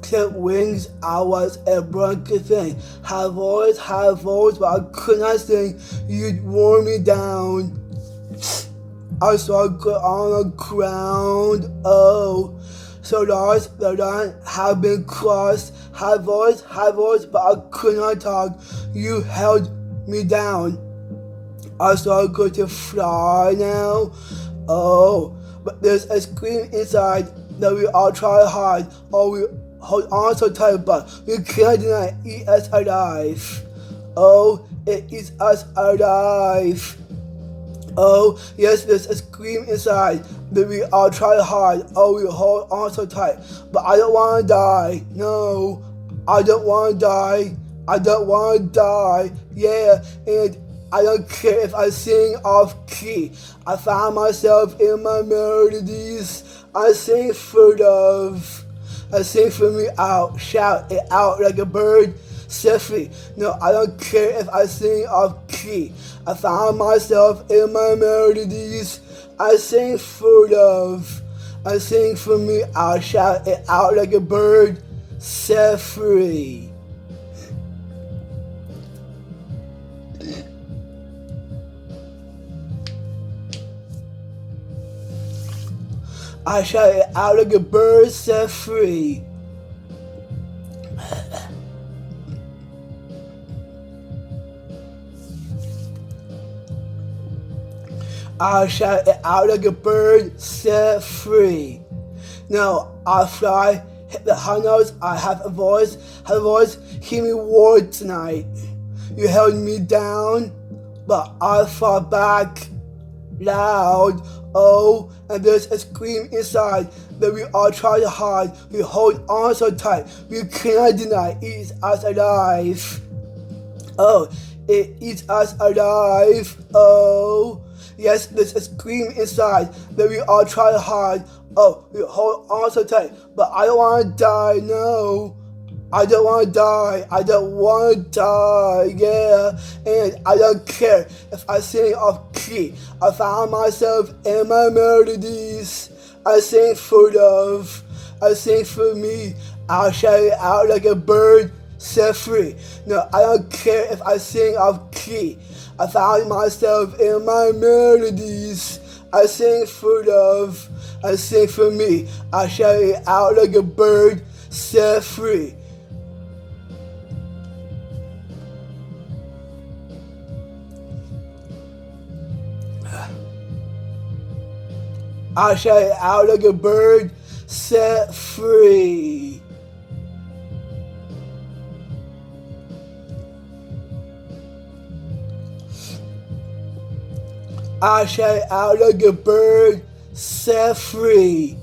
Clip wings, I was a bronco thing. Have voice, but I could not sing. You'd wore me down. I saw good on the ground. Oh, so lost, the line have been crossed. Have voice, but I could not talk. You held me down. I saw good to fly now. Oh, but there's a scream inside that we all try hard. Oh, we hold on so tight, but we can't deny it eats us alive. Oh, it eats us alive. Oh, yes, there's a scream inside that we all try hard. Oh, we hold on so tight, but I don't want to die. No, I don't want to die. I don't want to die. Yeah, and I don't care if I sing off key. I found myself in my melodies. I sing for love. I sing for me out, shout it out like a bird. Set free. No, I don't care if I sing off key. I found myself in my melodies. I sing for love. I sing for me out, shout it out like a bird. Set free. I shout it out like a bird set free. I shout it out like a bird set free. Now I fly, hit the high notes, I have a voice, hear me roar tonight. You held me down, but I fought back loud. Oh, and there's a scream inside that we all try hard. We hold on so tight. We cannot deny it eats us alive. Oh, it eats us alive. Oh, yes, there's a scream inside that we all try hard. Oh, we hold on so tight. But I don't want to die, no. I don't want to die. I don't want to die, yeah. And I don't care if I sing off key. I found myself in my melodies. I sing for love. I sing for me. I'll shout it out like a bird set free. No, I don't care if I sing off key. I found myself in my melodies. I sing for love. I sing for me. I shout it out like a bird set free. I shout it out like a bird set free. I shout it out like a bird set free.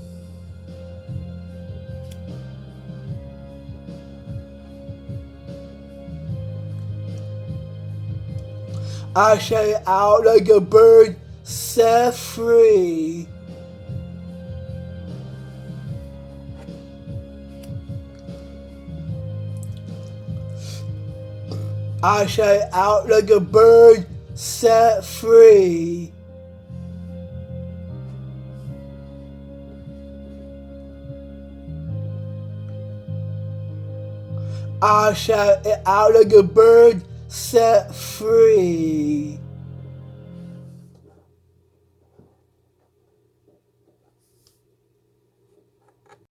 I shout it out like a bird set free. I shout it out like a bird set free. I shout it out like a bird set free.